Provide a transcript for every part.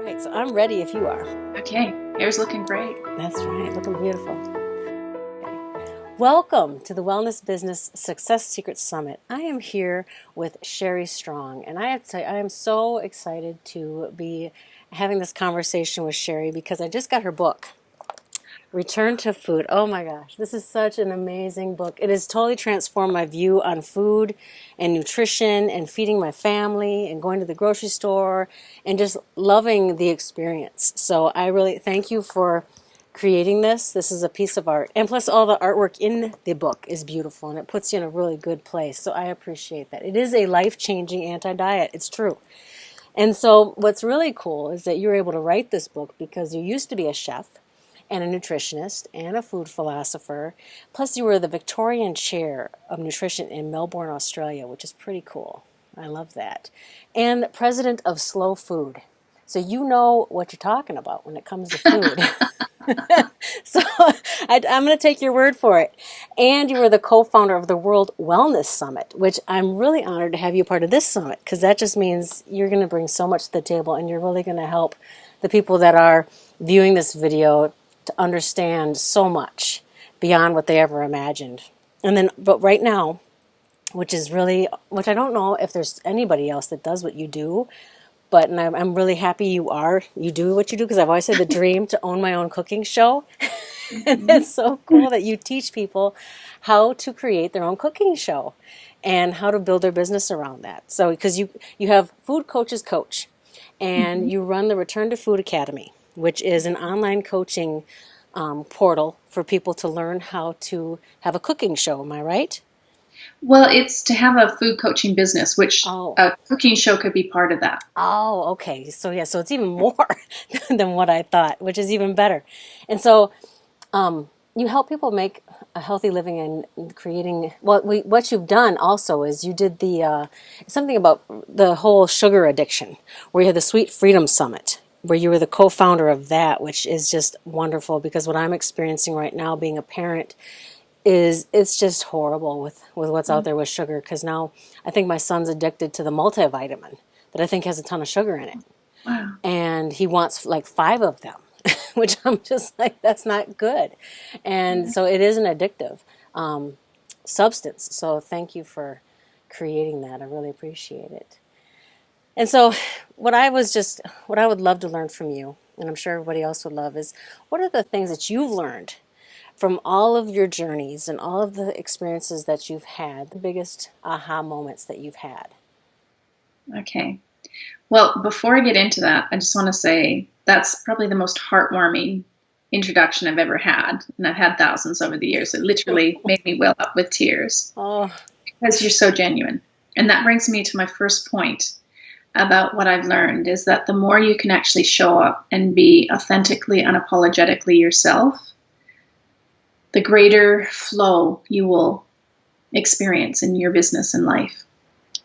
right, so I'm ready if you are. Okay, hair's looking great. That's right, looking beautiful. Okay. Welcome to the Wellness Business Success Secret Summit. I am here with Sherry Strong, and I have to tell you, I am so excited to be having this conversation with Sherry because I just got her book, Return to Food. Oh my gosh, this is such an amazing book. It has totally transformed my view on food and nutrition and feeding my family and going to the grocery store and just loving the experience. So I really thank you for creating this. This is a piece of art. And plus all the artwork in the book is beautiful and it puts you in a really good place. So I appreciate that. It is a life-changing anti-diet. It's true. And so what's really cool is that you're able to write this book because you used to be a chef and a nutritionist and a food philosopher. Plus you were the Victorian Chair of Nutrition in Melbourne, Australia, which is pretty cool. I love that. And president of Slow Food. So you know what you're talking about when it comes to food. So I'm going to take your word for it. And you were the co-founder of the World Wellness Summit, which I'm really honored to have you part of this summit because that just means you're going to bring so much to the table and you're really going to help the people that are viewing this video to understand so much beyond what they ever imagined. And then, but right now, which I don't know if there's anybody else that does what you do, but and I'm really happy you do what you do because I've always had the dream to own my own cooking show. And it's so cool that you teach people how to create their own cooking show and how to build their business around that. So because you have Food Coaches Coach and you run the Return to Food Academy, which is an online coaching portal for people to learn how to have a cooking show. Am I right? Well, it's to have a food coaching business, which a cooking show could be part of that. Oh, okay. So yeah, so it's even more than what I thought, which is even better. And so you help people make a healthy living and creating, what you've done also is you did the something about the whole sugar addiction, where you had the Sweet Freedom Summit, where you were the co-founder of that, which is just wonderful because what I'm experiencing right now being a parent is it's just horrible with what's out there with sugar because now I think my son's addicted to the multivitamin that I think has a ton of sugar in it. Wow. And he wants like 5 of them, which I'm just like, that's not good. And so it is an addictive substance. So thank you for creating that. I really appreciate it. And so what I would love to learn from you, and I'm sure everybody else would love, is what are the things that you've learned from all of your journeys and all of the experiences that you've had, the biggest aha moments that you've had? Okay. Well, before I get into that, I just want to say that's probably the most heartwarming introduction I've ever had. And I've had thousands over the years. It literally made me well up with tears because you're so genuine. And that brings me to my first point about what I've learned is that the more you can actually show up and be authentically, unapologetically yourself, the greater flow you will experience in your business and life.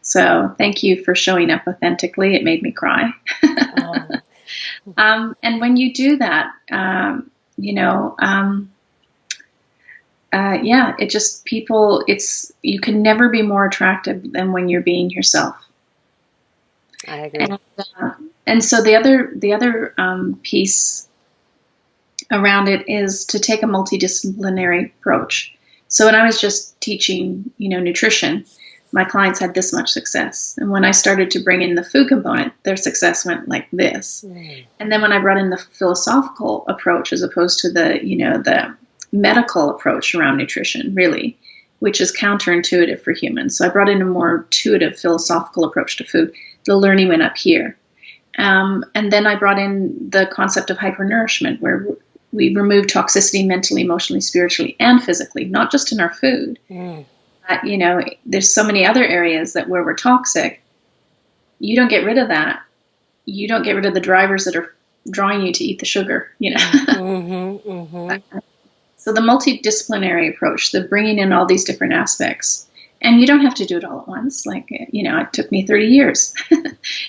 So thank you for showing up authentically. It made me cry. And when you do that, you can never be more attractive than when you're being yourself. I agree. And so the other piece around it is to take a multidisciplinary approach. So when I was just teaching, nutrition, my clients had this much success. And when I started to bring in the food component, their success went like this. And then when I brought in the philosophical approach as opposed to the medical approach around nutrition, really, which is counterintuitive for humans. So I brought in a more intuitive philosophical approach to food. The learning went up here. And then I brought in the concept of hypernourishment, where we remove toxicity mentally, emotionally, spiritually, and physically, not just in our food. There's so many other areas where we're toxic. You don't get rid of that. You don't get rid of the drivers that are drawing you to eat the sugar, So the multidisciplinary approach, the bringing in all these different aspects, and you don't have to do it all at once. It took me 30 years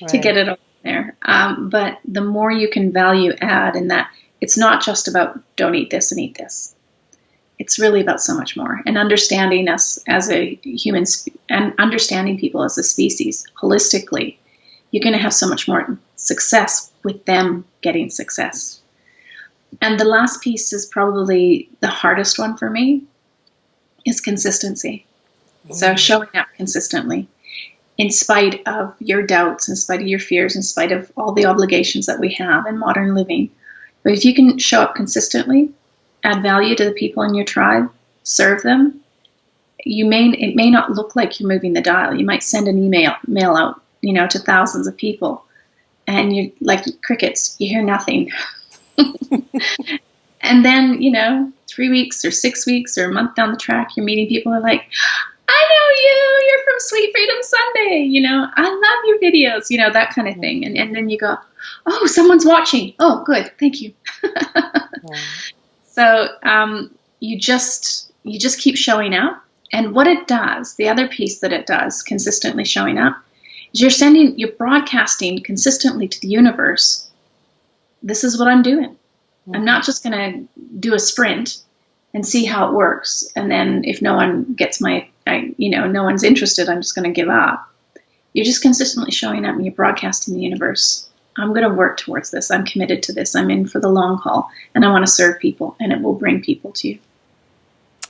to get it all there. But the more you can value add in that, it's not just about don't eat this and eat this. It's really about so much more, and understanding us as a human and understanding people as a species holistically you're going to have so much more success with them getting success. And the last piece is probably the hardest one for me, is consistency. So showing up consistently in spite of your doubts, in spite of your fears, in spite of all the obligations that we have in modern living. But if you can show up consistently, add value to the people in your tribe, serve them, it may not look like you're moving the dial. You might send an mail out, to thousands of people, and you're like crickets, you hear nothing. And then, 3 weeks or 6 weeks or a month down the track, you're meeting people who are like, I know you're from Sweet Freedom Sunday, I love your videos, that kind of thing. And then you go, oh, someone's watching. Oh, good. Thank you. So you just keep showing up. And what it does, the other piece that it does, consistently showing up, is you're broadcasting consistently to the universe. This is what I'm doing. I'm not just going to do a sprint and see how it works. And then if no one gets no one's interested, I'm just going to give up. You're just consistently showing up and you're broadcasting the universe. I'm going to work towards this. I'm committed to this. I'm in for the long haul, and I want to serve people, and it will bring people to you.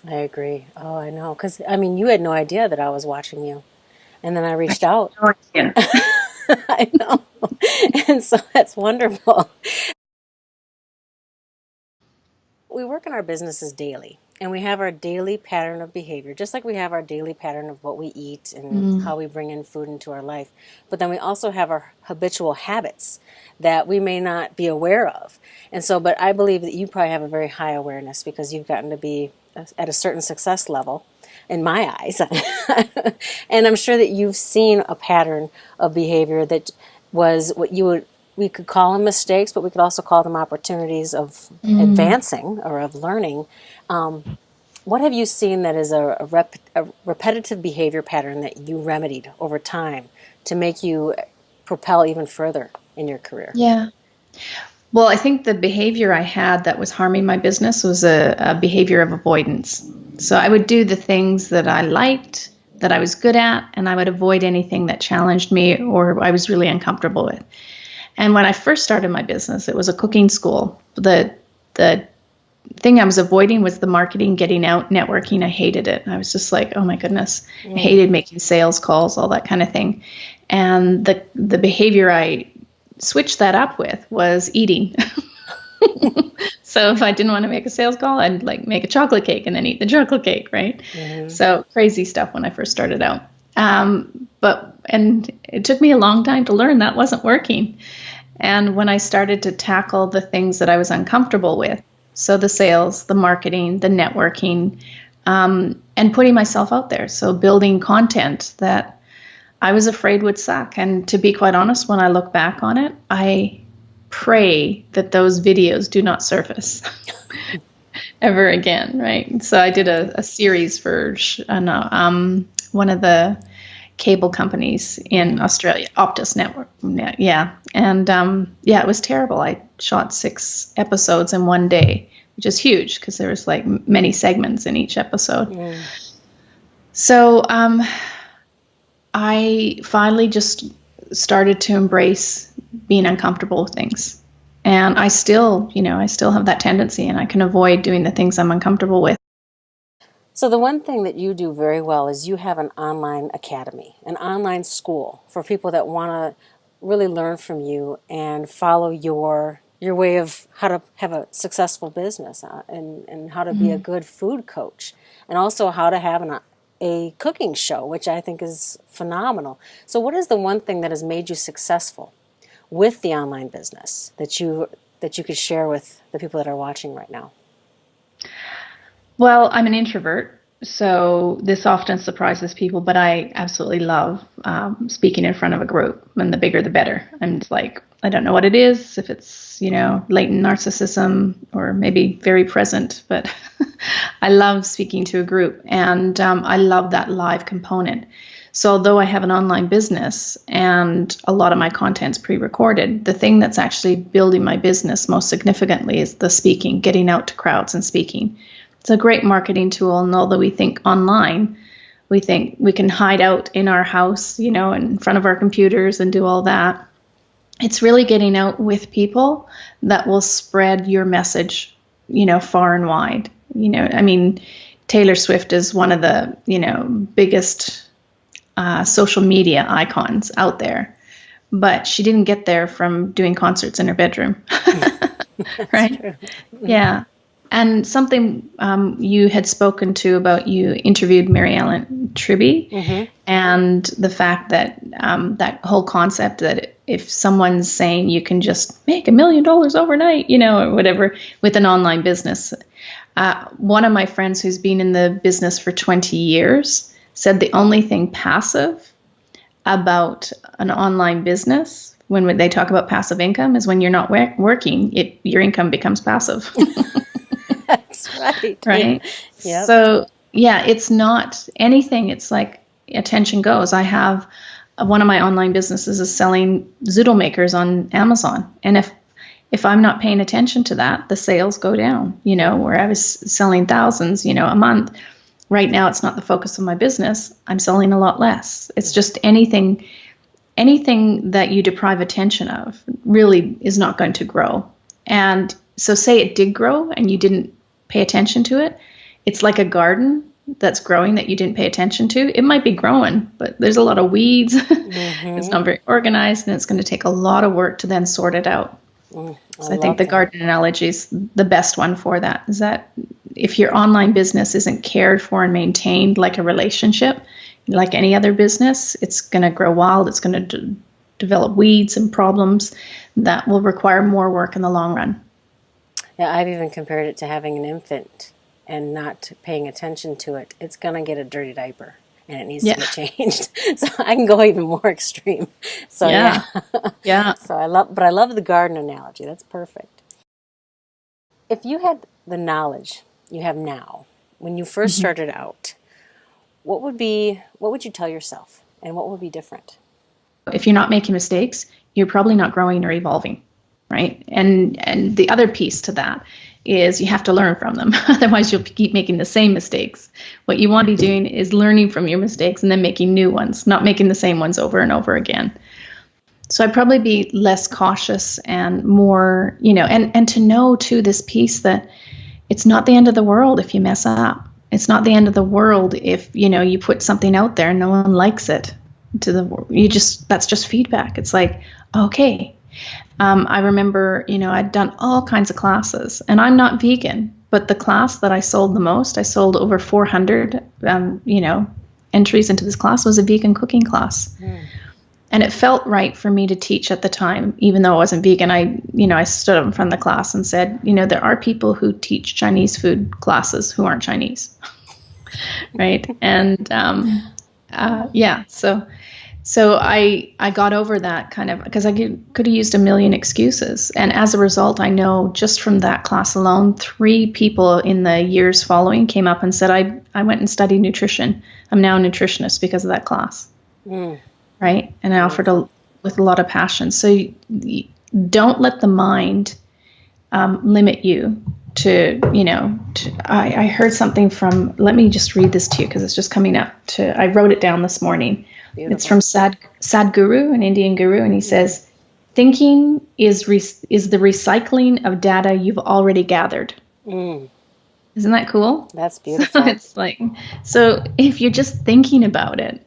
I agree. Oh, I know. Because, you had no idea that I was watching you. And then I reached out. No idea. I know. And so that's wonderful. We work in our businesses daily, and we have our daily pattern of behavior, just like we have our daily pattern of what we eat and how we bring in food into our life. But then we also have our habitual habits that we may not be aware of. And so, but I believe that you probably have a very high awareness because you've gotten to be at a certain success level, in my eyes. And I'm sure that you've seen a pattern of behavior that was what we could call them mistakes, but we could also call them opportunities of advancing or of learning. What have you seen that is a repetitive behavior pattern that you remedied over time to make you propel even further in your career? Yeah. Well, I think the behavior I had that was harming my business was a behavior of avoidance. So I would do the things that I liked, that I was good at, and I would avoid anything that challenged me or I was really uncomfortable with. And when I first started my business, it was a cooking school. The thing I was avoiding was the marketing, getting out, networking. I hated it. I was just like, oh my goodness. I hated making sales calls, all that kind of thing. And the behavior I switched that up with was eating. So if I didn't want to make a sales call, I'd make a chocolate cake and then eat the chocolate cake, right? So crazy stuff when I first started out. And it took me a long time to learn that wasn't working. And when I started to tackle the things that I was uncomfortable with, so the sales, the marketing, the networking, and putting myself out there. So building content that I was afraid would suck. And to be quite honest, when I look back on it, I pray that those videos do not surface ever again, right? So I did a series for one of the cable companies in Australia, Optus Network. Yeah. And it was terrible. I shot 6 episodes in one day, which is huge because there was many segments in each episode. So I finally just started to embrace being uncomfortable with things. And I still have that tendency, and I can avoid doing the things I'm uncomfortable with. So the one thing that you do very well is you have an online academy, an online school for people that want to really learn from you and follow your way of how to have a successful business and how to be a good food coach, and also how to have a cooking show, which I think is phenomenal. So what is the one thing that has made you successful with the online business that you could share with the people that are watching right now? Well, I'm an introvert, so this often surprises people, but I absolutely love speaking in front of a group, and the bigger the better. I'm just I don't know what it is, if it's, latent narcissism or maybe very present, but I love speaking to a group, and I love that live component. So although I have an online business and a lot of my content's pre-recorded, the thing that's actually building my business most significantly is the speaking, getting out to crowds and speaking. It's a great marketing tool, and although we think online, We think we can hide out in our house, in front of our computers and do all that. It's really getting out with people that will spread your message, far and wide. Taylor Swift is one of the, biggest social media icons out there, but she didn't get there from doing concerts in her bedroom, right? True. Yeah. And something you had spoken to about, you interviewed Mary Ellen Tribby, and the fact that that whole concept that if someone's saying you can just make $1 million overnight, or whatever with an online business. One of my friends who's been in the business for 20 years said the only thing passive about an online business, when they talk about passive income, is when you're not working, your income becomes passive. That's right. Right? Yep. So, yeah, it's not anything. It's like attention goes. I have one of my online businesses is selling zoodle makers on Amazon. And if I'm not paying attention to that, the sales go down, where I was selling thousands, a month. Right now, it's not the focus of my business. I'm selling a lot less. It's just anything that you deprive attention of really is not going to grow. And so say it did grow and you didn't pay attention to it. It's like a garden that's growing that you didn't pay attention to. It might be growing, but there's a lot of weeds. It's not very organized, and it's going to take a lot of work to then sort it out. So I think the garden analogy is the best one for that, is that if your online business isn't cared for and maintained like a relationship, like any other business, it's going to grow wild. It's going to develop weeds and problems that will require more work in the long run. Yeah, I've even compared it to having an infant and not paying attention to it. It's going to get a dirty diaper and it needs to get changed. So I can go even more extreme. So yeah. So I love the garden analogy. That's perfect. If you had the knowledge you have now, when you first started out, what would you tell yourself, and what would be different? If you're not making mistakes, you're probably not growing or evolving, right? And the other piece to that is you have to learn from them. Otherwise, you'll keep making the same mistakes. What you want to be doing is learning from your mistakes and then making new ones, not making the same ones over and over again. So I'd probably be less cautious and more, and to know too this piece that it's not the end of the world if you mess up. It's not the end of the world if, you put something out there and no one likes it. That's just feedback. It's like, okay. I remember, I'd done all kinds of classes, and I'm not vegan, but the class that I sold the most, I sold over 400, entries into this class, was a vegan cooking class. And it felt right for me to teach at the time, even though I wasn't vegan. I stood up in front of the class and said, there are people who teach Chinese food classes who aren't Chinese. Right. And, So I got over that kind of, because I could have used a million excuses. And as a result, I know just from that class alone, 3 people in the years following came up and said, I went and studied nutrition. I'm now a nutritionist because of that class. Right? And I offered with a lot of passion. So don't let the mind limit you to, I heard something from, let me just read this to you because it's just coming up I wrote it down this morning. Beautiful. It's from Sadhguru, an Indian guru, and he says, thinking is the recycling of data you've already gathered. Isn't that cool? That's beautiful. It's like, so if you're just thinking about it,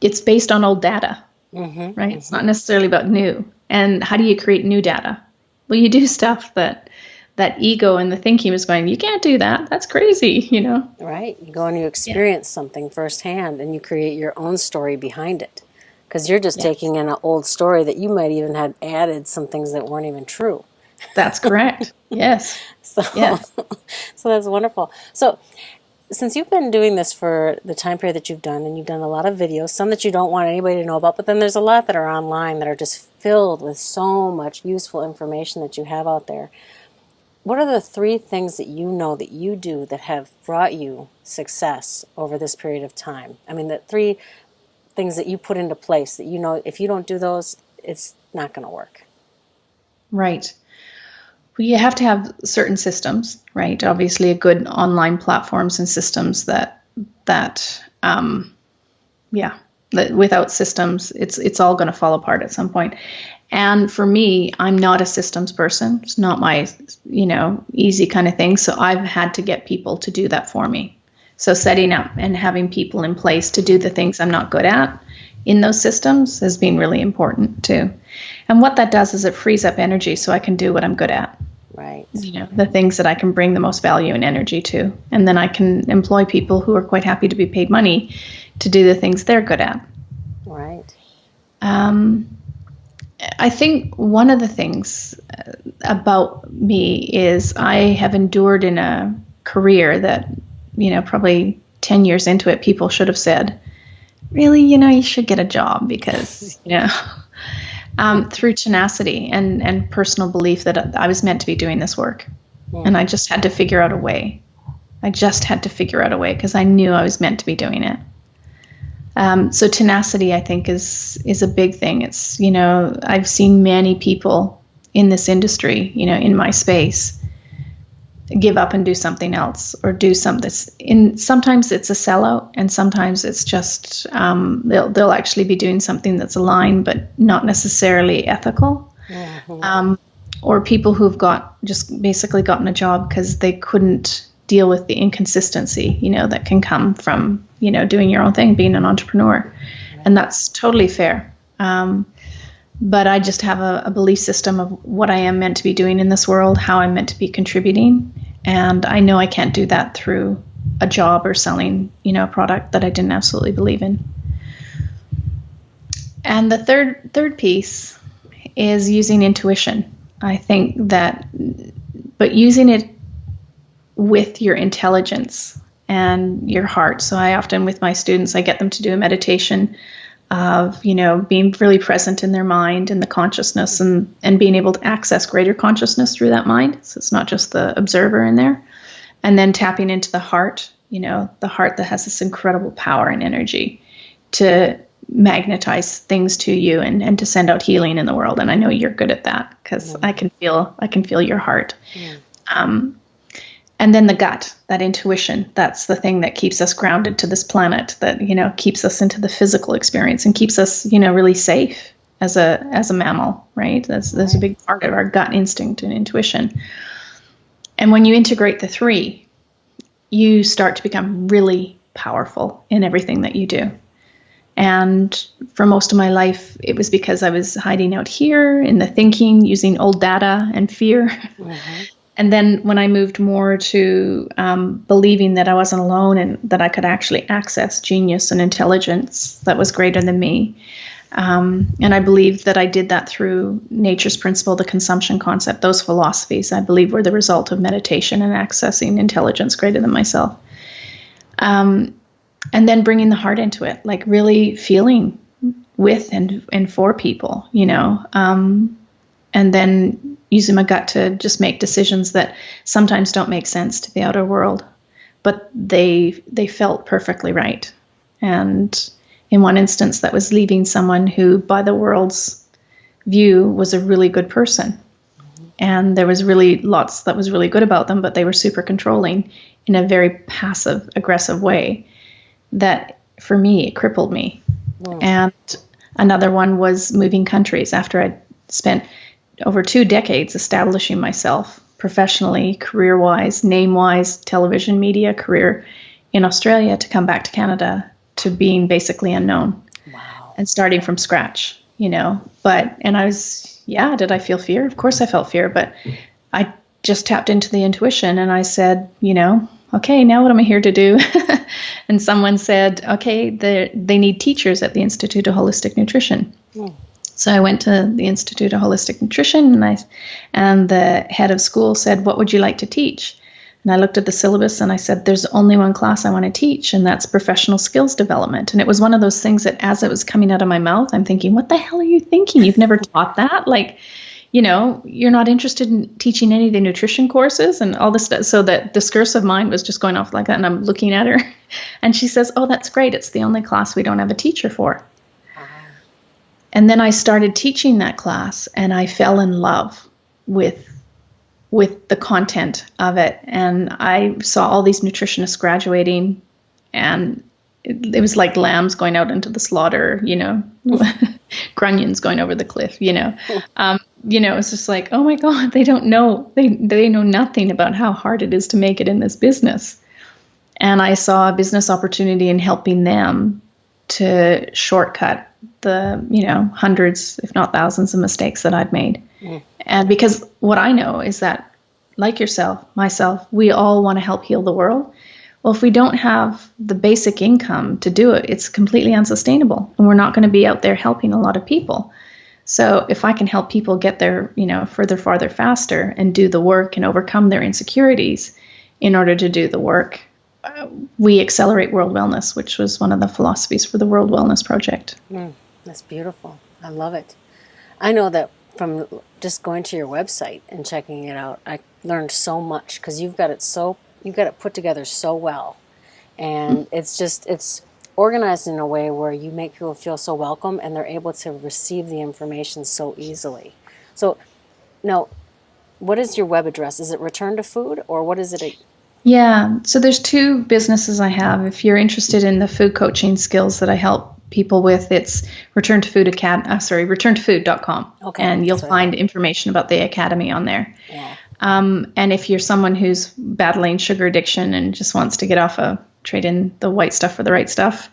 it's based on old data, right? It's not necessarily about new. And how do you create new data? Well, you do stuff that ego and the thinking was going, you can't do that. That's crazy, Right. You go and you experience something firsthand and you create your own story behind it. Because you're just taking in an old story that you might even have added some things that weren't even true. That's correct. Yes. So that's wonderful. So since you've been doing this for the time period that you've done, and you've done a lot of videos, some that you don't want anybody to know about, but then there's a lot that are online that are just filled with so much useful information that you have out there. What are the 3 things that you know that you do that have brought you success over this period of time? I mean, the 3 things that you put into place that if you don't do those, it's not going to work. Right. Well, you have to have certain systems, right? Obviously, a good online platforms and systems that that that without systems, it's all going to fall apart at some point. And for me, I'm not a systems person. It's not my, easy kind of thing. So I've had to get people to do that for me. So setting up and having people in place to do the things I'm not good at in those systems has been really important too. And what that does is it frees up energy so I can do what I'm good at. Right. The things that I can bring the most value and energy to. And then I can employ people who are quite happy to be paid money to do the things they're good at. Right. I think one of the things about me is I have endured in a career that, probably 10 years into it, people should have said, really, you should get a job because, through tenacity and personal belief that I was meant to be doing this work. Yeah. And I just had to figure out a way. Because I knew I was meant to be doing it. So tenacity, I think, is a big thing. It's, I've seen many people in this industry, in my space, give up and do something else or do something. Sometimes it's a sellout, and sometimes it's just they'll actually be doing something that's aligned but not necessarily ethical. Mm-hmm. Or people who've just basically gotten a job because they couldn't deal with the inconsistency, that can come from, doing your own thing, being an entrepreneur. Right. And that's totally fair. But I just have a belief system of what I am meant to be doing in this world, how I'm meant to be contributing. And I know I can't do that through a job or selling, a product that I didn't absolutely believe in. And the third piece is using intuition. I think that, but using it with your intelligence and your heart. So I often, with my students, I get them to do a meditation of, being really present in their mind and the consciousness and being able to access greater consciousness through that mind. So it's not just the observer in there. And then tapping into the heart, the heart that has this incredible power and energy to magnetize things to you and to send out healing in the world. And I know you're good at that because I can feel your heart. Yeah. And then the gut, that intuition, that's the thing that keeps us grounded to this planet, that, keeps us into the physical experience and keeps us, really safe as a mammal, right? That's a big part of our gut instinct and intuition. And when you integrate the three, you start to become really powerful in everything that you do. And for most of my life, it was because I was hiding out here in the thinking, using old data and fear. Mm-hmm. And then when I moved more to believing that I wasn't alone and that I could actually access genius and intelligence that was greater than me. And I believe that I did that through nature's principle, the consumption concept, those philosophies, I believe, were the result of meditation and accessing intelligence greater than myself. And then bringing the heart into it, like really feeling with and for people, and then using my gut to just make decisions that sometimes don't make sense to the outer world, but they felt perfectly right. And in one instance, that was leaving someone who, by the world's view, was a really good person. Mm-hmm. And there was really lots that was really good about them, but they were super controlling in a very passive, aggressive way that, for me, it crippled me. Wow. And another one was moving countries after I'd spent over 2 decades establishing myself professionally, career-wise, name-wise, television media career in Australia, to come back to Canada to being basically unknown. Wow. And starting from scratch, and I was, did I feel fear? Of course I felt fear, but I just tapped into the intuition and I said, okay, now what am I here to do? And someone said, okay, they need teachers at the Institute of Holistic Nutrition. Mm. So I went to the Institute of Holistic Nutrition and the head of school said, what would you like to teach? And I looked at the syllabus and I said, there's only one class I want to teach, and that's professional skills development. And it was one of those things that as it was coming out of my mouth, I'm thinking, what the hell are you thinking? You've never taught that? Like, you're not interested in teaching any of the nutrition courses and all this stuff. So that discursive mind was just going off like that. And I'm looking at her and she says, oh, that's great. It's the only class we don't have a teacher for. And then I started teaching that class and I fell in love with the content of it. And I saw all these nutritionists graduating And it was like lambs going out into the slaughter, grunions going over the cliff, it's just like, oh my God, they don't know. They know nothing about how hard it is to make it in this business. And I saw a business opportunity in helping them to shortcut the, hundreds, if not thousands of mistakes that I'd made. Mm. And because what I know is that, like yourself, myself, we all want to help heal the world. Well, if we don't have the basic income to do it, it's completely unsustainable. And we're not going to be out there helping a lot of people. So if I can help people get there, further, farther, faster and do the work and overcome their insecurities in order to do the work, we accelerate world wellness, which was one of the philosophies for the World Wellness Project. That's beautiful. I love it. I know that from just going to your website and checking it out, I learned so much because you've got it put together so well. And it's organized in a way where you make people feel so welcome and they're able to receive the information so easily. So now, what is your web address? Is it Return to Food or what is it? Yeah, so there's two businesses I have. If you're interested in the food coaching skills that I help people with, it's returntofood.com. Okay, and you'll find information about the academy on there. Yeah. And if you're someone who's battling sugar addiction and just wants to get off trade in the white stuff for the right stuff,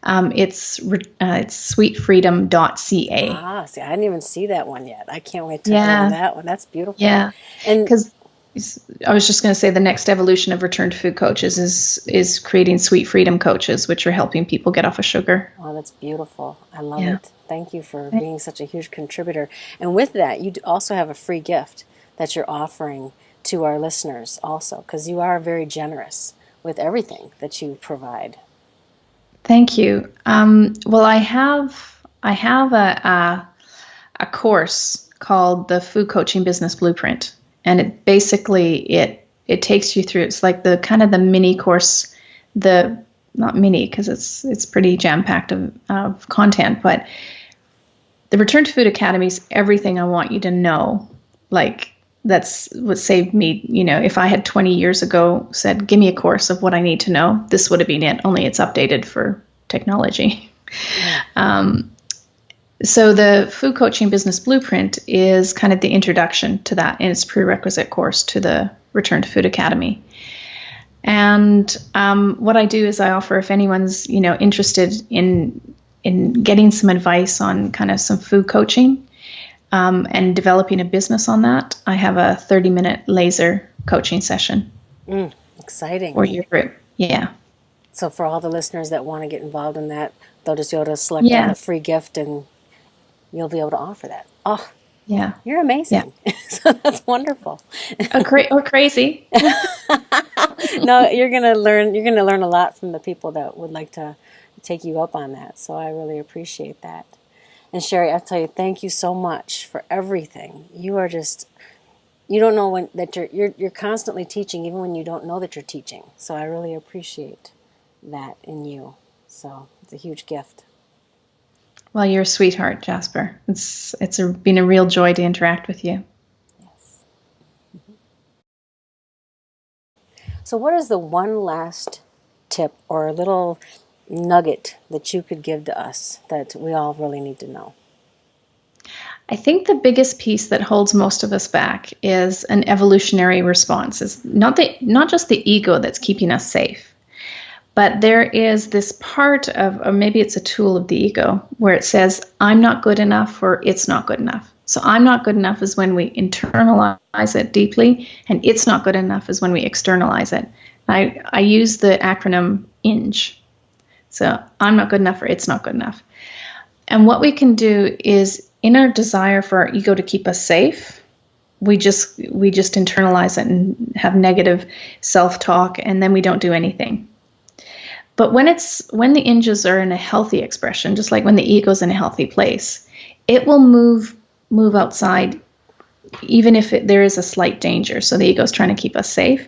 it's sweetfreedom.ca. Ah, see, I didn't even see that one yet. I can't wait to learn that one. That's beautiful. Yeah, and because I was just going to say the next evolution of Return to Food coaches is creating Sweet Freedom coaches, which are helping people get off of sugar. Oh, that's beautiful. I love it. Thank you for being such a huge contributor. And with that, you also have a free gift that you're offering to our listeners also, because you are very generous with everything that you provide. Thank you. Well, I have a course called the Food Coaching Business Blueprint. And it takes you through. It's like the kind of the mini course, not mini because it's pretty jam packed of content, but the Return to Food Academy is everything I want you to know. Like that's what saved me. If I had 20 years ago said, "Give me a course of what I need to know," this would have been it. Only it's updated for technology. Yeah. So the Food Coaching Business Blueprint is kind of the introduction to that, and it's a prerequisite course to the Return to Food Academy. And what I do is I offer, if anyone's interested in getting some advice on kind of some food coaching and developing a business on that, I have a 30-minute laser coaching session. Exciting. For your group, yeah. So for all the listeners that want to get involved in that, they'll just be able to select on a free gift and you'll be able to offer that. Oh, yeah, you're amazing. Yeah. So that's wonderful. Or crazy. No, you're gonna learn a lot from the people that would like to take you up on that. So I really appreciate that. And Sherry, I tell you, thank you so much for everything. You are you don't know that you're constantly teaching, even when you don't know that you're teaching. So I really appreciate that in you. So it's a huge gift. Well, you're a sweetheart, Jasper. It's been a real joy to interact with you. Yes. Mm-hmm. So what is the one last tip or a little nugget that you could give to us that we all really need to know? I think the biggest piece that holds most of us back is an evolutionary response. It's not just the ego that's keeping us safe. But there is this part of, or maybe it's a tool of the ego, where it says, I'm not good enough or it's not good enough. So I'm not good enough is when we internalize it deeply, and it's not good enough is when we externalize it. I use the acronym INGE. So I'm not good enough or it's not good enough. And what we can do is, in our desire for our ego to keep us safe, we just internalize it and have negative self-talk, and then we don't do anything. But when the inges are in a healthy expression, just like when the ego's in a healthy place, it will move outside, even if there is a slight danger. So the ego's trying to keep us safe.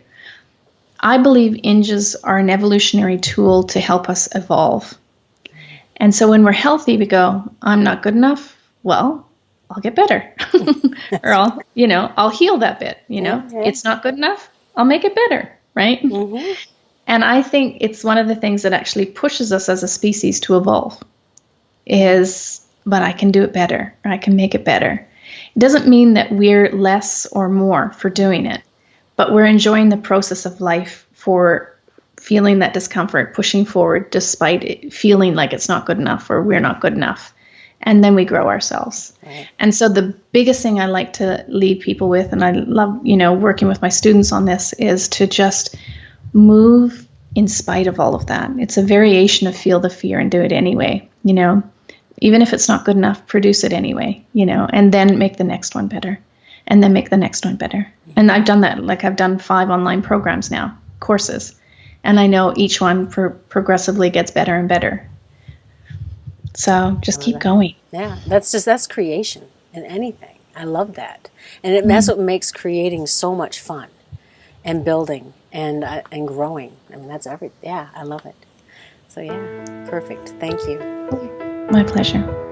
I believe inges are an evolutionary tool to help us evolve. And so when we're healthy, we go, I'm not good enough. Well, I'll get better. Or I'll heal that bit, Yeah. It's not good enough. I'll make it better, right? Mm-hmm. And I think it's one of the things that actually pushes us as a species to evolve is, but I can do it better, or I can make it better. It doesn't mean that we're less or more for doing it, but we're enjoying the process of life for feeling that discomfort, pushing forward despite it feeling like it's not good enough or we're not good enough. And then we grow ourselves. Right. And so the biggest thing I like to lead people with, and I love, working with my students on this, is to just move in spite of all of that. It's a variation of feel the fear and do it anyway, even if it's not good enough, produce it anyway, and then make the next one better, and then make the next one better. And I've done that. Like, I've done 5 online programs now, courses, and I know each one progressively gets better and better. So just keep going. Yeah, that's creation in anything. I love that. And that's what makes creating so much fun, and building and growing. I mean, that's I love it. So yeah, perfect. Thank you. My pleasure.